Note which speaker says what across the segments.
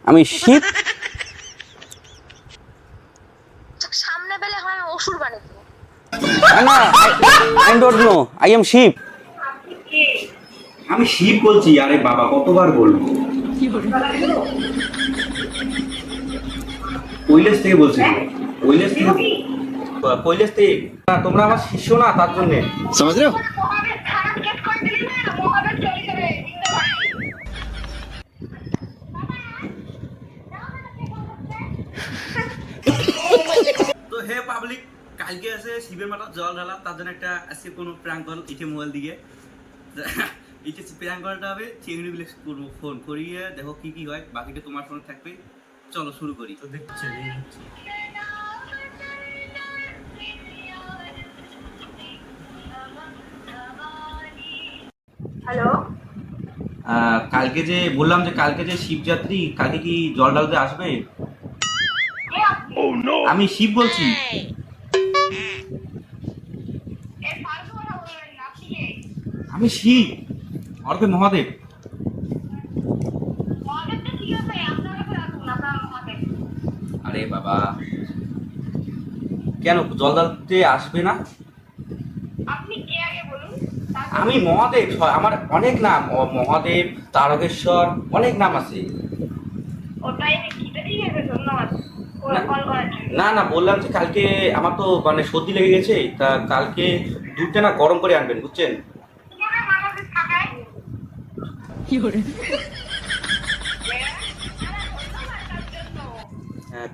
Speaker 1: আমি শিব।
Speaker 2: সামনে পেলে এখন আমি অসুর বানিয়ে দেবো।
Speaker 1: না, I don't know, I am Shiv.
Speaker 3: আমি শিব বলছি। আরে বাবা, কতবার বলবো? কৈলাস থেকে বলছি। কৈলাস থেকে। কৈলাস থেকে। না, তোমরা আমার শিষ্য না, তার জন্য।
Speaker 1: समझ रहे हो?
Speaker 3: তো হে পাবলিক, কালকে আছে শিবের মাথা জল ঢালা, তার জন্য একটা আজকে কোনো প্র্যাঙ্ক কল ইটে মোবাইল দিকে ইটে প্র্যাঙ্ক কলটা হবে। চিংড়ি বিলে করবো, ফোন করিয়ে দেখো কি কি হয়, বাকিটা তোমার ফোনে থাকবে। চলো শুরু করি। তো দেখছি
Speaker 2: হ্যালো,
Speaker 3: কালকে যে বললাম যে কালকে যে শিবযাত্রী, কালকে কি জল ঢালতে আসবে? আমি শিব বলছি। আমি শিব, অর্থে মহাদেব। আরে বাবা, কেন জল ঢালতে আসবে না? আমি মহাদেব, আমার অনেক নাম, মহাদেব, তারকেশ্বর, অনেক নাম আছে। না না, বললাম যে কালকে আমার তো মানে সর্দি লেগে গেছে, তা কালকে দুধটা না গরম করে আনবেন, বুঝছেন?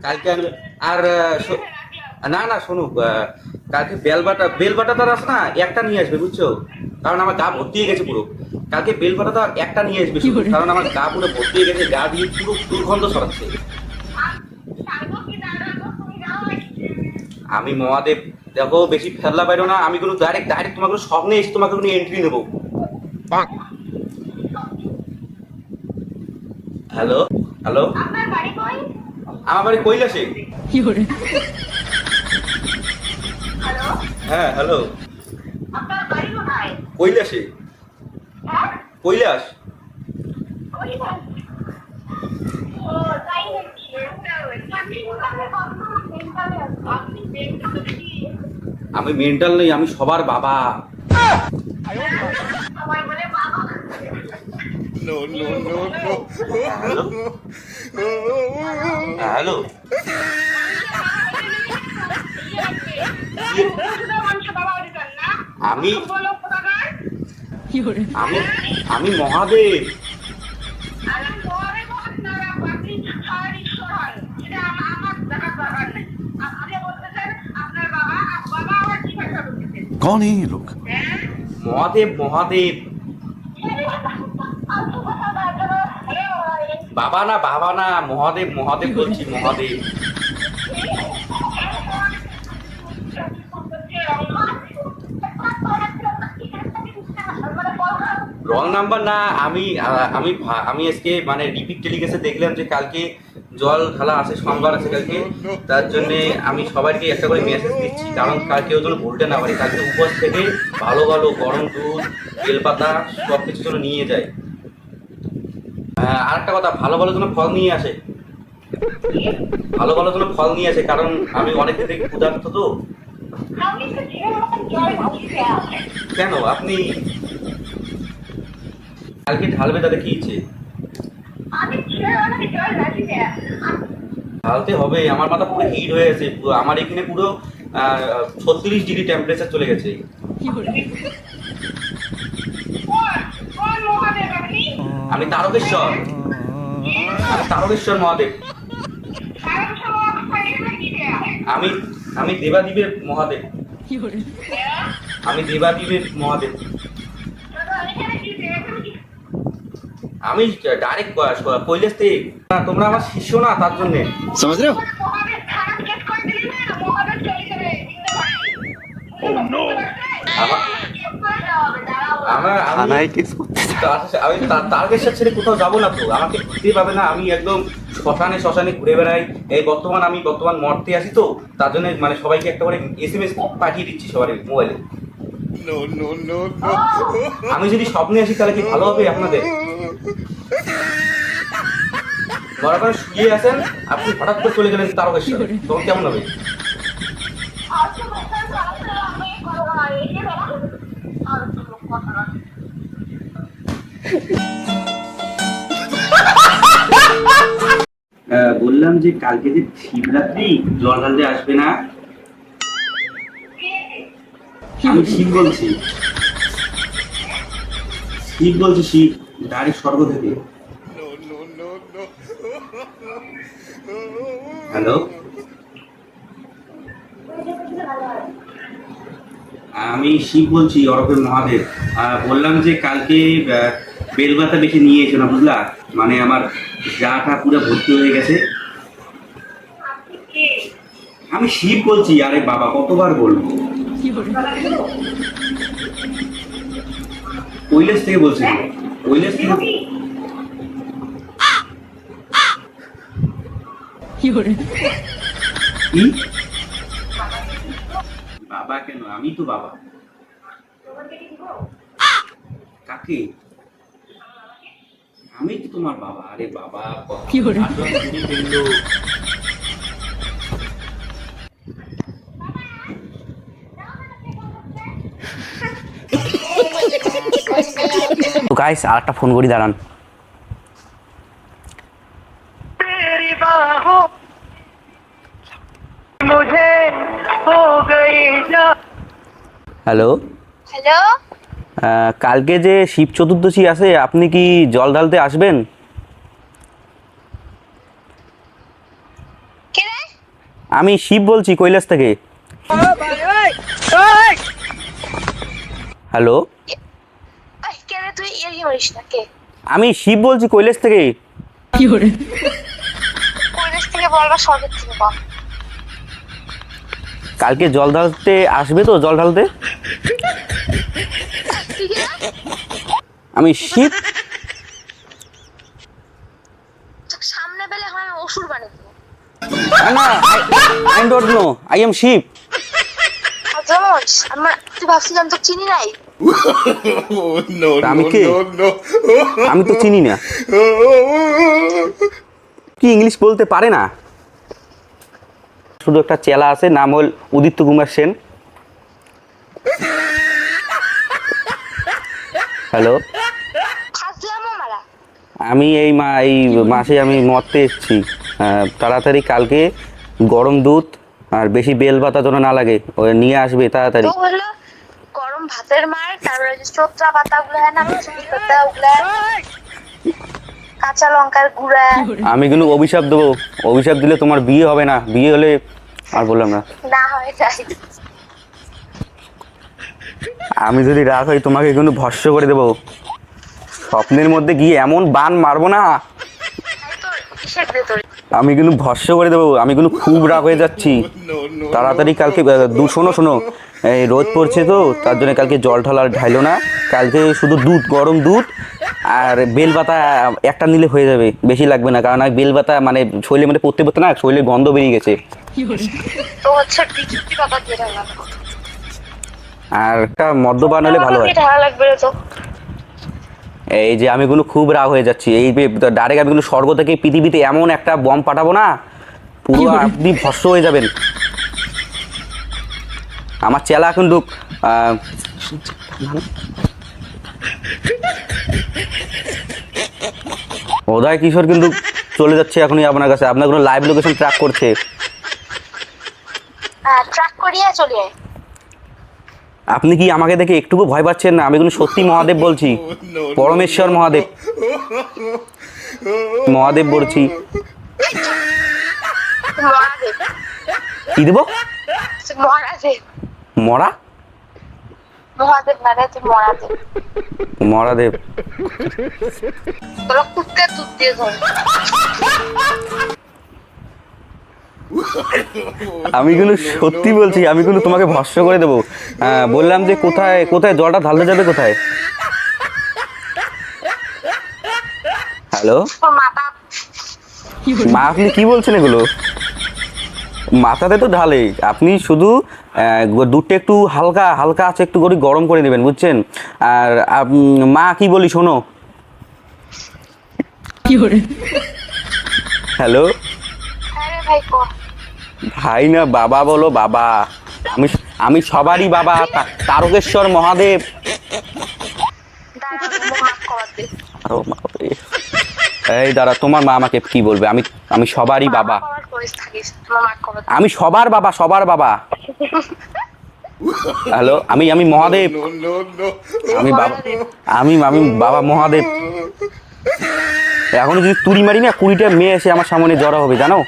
Speaker 3: কালকে আনবেন। আর না না, শুনুক, কালকে বেলবাটাটা আছে না, একটা নিয়ে আসবে, বুঝছো? কারণ আমার গা ভর্তি হয়ে গেছে পুরো। কালকে বেলবাটাটা একটা নিয়ে আসবে শুধু, কারণ আমার গা পুরো ভর্তি হয়ে গেছে, গা দিয়ে পুরো দুর্গন্ধ ছড়াচ্ছে। আমি মহাদেব, দেখো বেশি ফেললা পাইরো না, আমি কোনো ডাইরেক্ট তোমাকে স্বপ্নে এসে তোমাকে কোনো এন্ট্রি নেবো। হ্যালো হ্যালো, আমার বাড়ি কৈলাসে। হ্যাঁ হ্যালো, কৈলাসে। কৈলাস। আমি মেন্টাল নেই, আমি সবার বাবা। হ্যালো, আমি আমি আমি মহাদেব।
Speaker 4: कौन है ये लोग?
Speaker 3: মহাদেব মহাদেব। বাবা না, মহাদেব মহাদেব বলছি, মহাদেব। রং নাম্বার না, আমি আমি আমি আজকে মানে রিপিট টেলিকাস্টে দেখলাম যে কালকে জল ঢালা আছে, সোমবার আছে কালকে, তার জন্য আমি সবাইকে একটা করে মেসেজ দিচ্ছি, কারণ কালকে ওই জন্য ভুলতে না পারি। কালকে উপোস থেকে ভালো ভালো গরম দুধ, বেলপাতা সব কিছু যেন নিয়ে যায়। আর একটা কথা, ভালো ভালো যেন ফল নিয়ে আসে, ভালো ভালো যেন ফল নিয়ে আসে, কারণ আমি অনেকদিন থেকে ক্ষুধার্ত তো। কেন আপনি কালকে ঢালবে, তাদের কি ইচ্ছে? ঢালতে হবে, আমার মাথা পুরো হিট হয়ে গেছে, আমার এখানে পুরো 36 ডিগ্রি টেম্পারেচার চলে গেছে। আমি তারকেশ্বর, তারকেশ্বর মহাদেব। আমি আমি দেবাদিবের মহাদেব, আমি দেবাদিবের মহাদেব। আমি ডাইরেক্ট কৈলাস থেকে। তোমরা আমার শিষ্য না, তার জন্য।
Speaker 1: समझ रहे हो?
Speaker 3: আমি তারকেশ্বর ছেড়ে কোথাও যাবো না তো, আমাকে খুঁজতে পাবে না। আমি একদম শ্মশানে ঘুরে বেড়াই। এই বর্তমান মর্তে আছি তো, তার জন্য মানে সবাইকে একটা করে SMS পাঠিয়ে দিচ্ছি সবার মোবাইলে। আমি যদি স্বপ্নে আসি তাহলে কি ভালো হবে আপনাদের? ধরা করে শুয়ে আছেন, আপনি হঠাৎ করে চলে গেলেন তারকেশ্বর, তখন কেমন হবে? বললাম যে কালকে যে শিবরাত্রি, জল ঢালতে আসবে না? আমি শিব বলছি, শিব বলছি, শিব, ডাইরেক্ট স্বর্গ থেকে। হ্যালো, আমি শিব বলছি, ওরফে মহাদেব। বললাম যে কালকে বেলপাতা বেশি নিয়ে এসো না, বুঝলা? মানে আমার জাটা পুরো ভর্তি হয়ে গেছে। আমি শিব বলছি, আরে বাবা কতবার বলবো। কৈলাস থেকে বলছি, কৈলাস থেকে। কি বাবা কেন? আমি তো বাবা। কাকে? আমি তো তোমার বাবা। আরে বাবা কি করে?
Speaker 1: তো গাইস আরেকটা ফোন করি, দাঁড়ান। হ্যালো
Speaker 2: হ্যালো,
Speaker 1: কালকে যে শিব চতুর্দশী আছে, আপনি কি জল ঢালতে আসবেন?
Speaker 2: কে রে?
Speaker 1: আমি শিব বলছি, কৈলাস থেকে। হ্যালো,
Speaker 2: কে রে তুই? কি করিস না? কে?
Speaker 1: আমি শিব বলছি, কৈলাস থেকে।
Speaker 2: কৈলাস থেকে বলবা, স্বর্গের থেকে বল।
Speaker 1: কালকে জল ঢালতে আসবে তো? জল ঢালতে আমি শিব।
Speaker 2: সামনে পেলে এখন আমি অসুর বানিয়ে দেবো।
Speaker 1: না, I don't know, I am Shiv.
Speaker 2: তুই ভাবছিস আমি তো চিনি নাই?
Speaker 1: আমি কে? আমি তো চিনি না। কি ইংলিশ বলতে পারে না? শুধু একটা চেলা আছে, নাম হল উদিত্য কুমার সেন। হ্যালো, আমি এই মাসে আমি মরতে এসেছি। তাড়াতাড়ি কালকে গরম দুধ আর বেশি বেল পাতা যেন না লাগে, ওই নিয়ে আসবে তাড়াতাড়ি।
Speaker 2: গরম ভাতের মার, তারপরে যে চোত্রা পাতা গুলো হয় না, পাতা ওগুলা, কাঁচা লঙ্কার গুঁড়া।
Speaker 1: আমি কিন্তু অভিশাপ দেবো, অভিশাপ দিলে তোমার বিয়ে হবে না। বিয়ে হলে আর বললাম না,
Speaker 2: না হয় যাই।
Speaker 1: আমি যদি রাগ হই তোমাকে কিন্তু ভস্য করে দেবো। স্বপ্নের মধ্যে গিয়ে এমন বান মারবো না, আমি কিন্তু ভস্য করে দেবো। আমি কিন্তু খুব রাগ হয়ে যাচ্ছি। তাড়াতাড়ি কালকে শোনো শোনো, এই রোদ পড়ছে তো, তার জন্য কালকে জল ঢালার ঢাইলো না। কালকে শুধু দুধ, গরম দুধ আর বেলপাতা একটা নিলে হয়ে যাবে, বেশি লাগবে না। কারণ বেলপাতা মানে শরীরে মানে পড়তে পড়তে না শরীরে গন্ধ বেরিয়ে গেছে। আর একটা মদ্যপান হলে ভালো হয়। এই যে আমি কিন্তু খুব রাগ হয়ে যাচ্ছি। এই ডাইরেক্ট আমি কিন্তু স্বর্গ থেকে পৃথিবীতে এমন একটা বম পাঠাবো না, পুরো আপনি ভস্য হয়ে যাবেন। আমার চেলা কিন্তু উদয় কিশোর কিন্তু চলে যাচ্ছে এখনই আপনার কাছে। আপনার কোনো লাইভ লোকেশন ট্র্যাক করছে।
Speaker 2: ট্র্যাক করিয়া চলে আয়।
Speaker 1: আপনি কি আমাকে দেখে একটুকু ভয় পাচ্ছেন না? আমি কিন্তু সত্যি মহাদেব বলছি, পরমেশ্বর মহাদেব, মহাদেব বলছি। কি দেবো? মরা?
Speaker 2: মহাদেব না রে, তুই মরাদেব।
Speaker 1: মরাদেব?
Speaker 2: তোরা কুত্তে দুধ দিয়ে ধর।
Speaker 1: আমি কিন্তু সত্যি বলছি, আমি কিন্তু তোমাকে ভস্য করে দেবো। বললাম যে কোথায় কোথায় জলটা ঢালতে যাবে, কোথায়? হ্যালো, মা আপনি কি বলছেন এগুলো? মাথাতে তো ঢালে, আপনি শুধু দুধটা একটু হালকা হালকা আছে একটু করে গরম করে নেবেন, বুঝছেন? আর মা কি বলি শোনো, হ্যালো,
Speaker 2: হ্যাঁ রে ভাই কো।
Speaker 1: ভাই না বাবা বলো বাবা। আমি আমি সবারই বাবা, তারকেশ্বর মহাদেব।
Speaker 2: দাঁড়া মাফ কর দে।
Speaker 1: আরো বাবারে। এই দাঁড়া, তোমার মা আমাকে কি বলবে? আমি আমি সবারই বাবা,
Speaker 2: করার করিস থাকিস, তোমার মাফ কর দে।
Speaker 1: আমি সবার বাবা, সবার বাবা। হ্যালো, আমি আমি মহাদেব, আমি বাবা, আমি বাবা মহাদেব। এখন যদি তুড়ি মারি না, 20টা মেয়ে এসে আমার সামনে জড়ো হবে জানো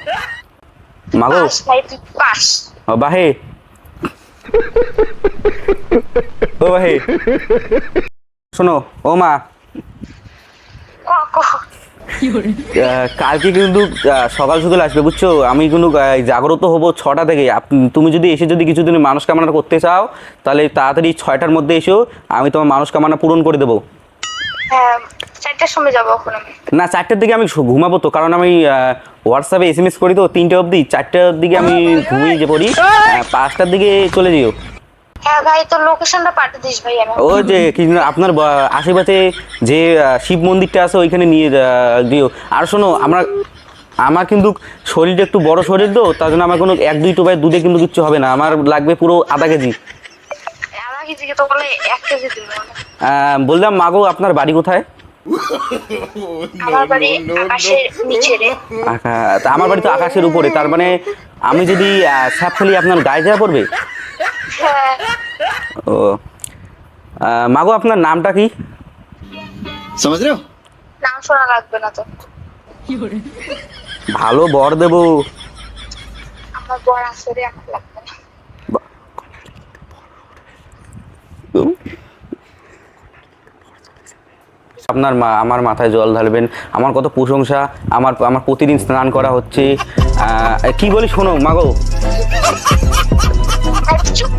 Speaker 1: মাগো।
Speaker 2: পাস ভাই তুই পাস।
Speaker 1: ও বাহে, ও বাহে, শোনো ও মা,
Speaker 2: ক ক।
Speaker 1: কালকে কিন্তু সকাল সকাল আসবে বুঝছো। আমি কিন্তু জাগ্রত হব 6টা থেকে। তুমি যদি এসে যদি কিছু দিন মানুষ কামনা করতে চাও, তাহলে তাড়াতাড়ি 6টার মধ্যে এসো, আমি তোমার মানুষ কামনা পূরণ করে দেবো।
Speaker 2: হ্যাঁ 4টার সময় যাবো এখন আমি।
Speaker 1: না 4টার দিকে আমি ঘুমাবো তো, কারণ আমি হোয়াটসঅ্যাপে SMS করি তো 3টে অবধি। 4টার দিকে আমি ঘুমিয়ে যে পড়ি, 5টার দিকে চলে যেও।
Speaker 2: হ্যাঁ ভাই তোর লোকেশনটা পাঠিয়ে দিস ভাই আমি।
Speaker 1: ও যে কি যেন আপনার আশেপাশে যে শিব মন্দিরটা আছে ওইখানে নিয়ে দিও। আর শোনো, আমার কিন্তু শরীরটা একটু বড় শরীর তো, তার জন্য আমার কোনো 1-2 টোপায় দুধে কিন্তু কিচ্ছু হবে না, আমার লাগবে পুরো আধা কেজি।
Speaker 2: আধা কেজিকে তো বলে 1 কেজি দিবো।
Speaker 1: বললাম মাগো, আপনার বাড়ি কোথায়?
Speaker 2: আমার বাড়ি আকাশের নিচে রে।
Speaker 1: তা আমার বাড়ি তো আকাশের উপরে, তার মানে আমি যদি স্যাপ ফেলি আপনার গায়ে যা পড়বে।
Speaker 2: হ্যাঁ
Speaker 1: ও মাগো, আপনার নামটা কি?
Speaker 4: समझ रहे हो?
Speaker 2: নাম শোনা লাগবে না তো।
Speaker 1: ভালো বর দেবো।
Speaker 2: আমার বড় আছে রে, আমার লাগবে না।
Speaker 1: আপনার মা আমার মাথায় জল ঢালবেন, আমার কত প্রশংসা, আমার আমার প্রতিদিন স্নান করা হচ্ছে। কি বলি শোনো মাগো,
Speaker 2: চুপ।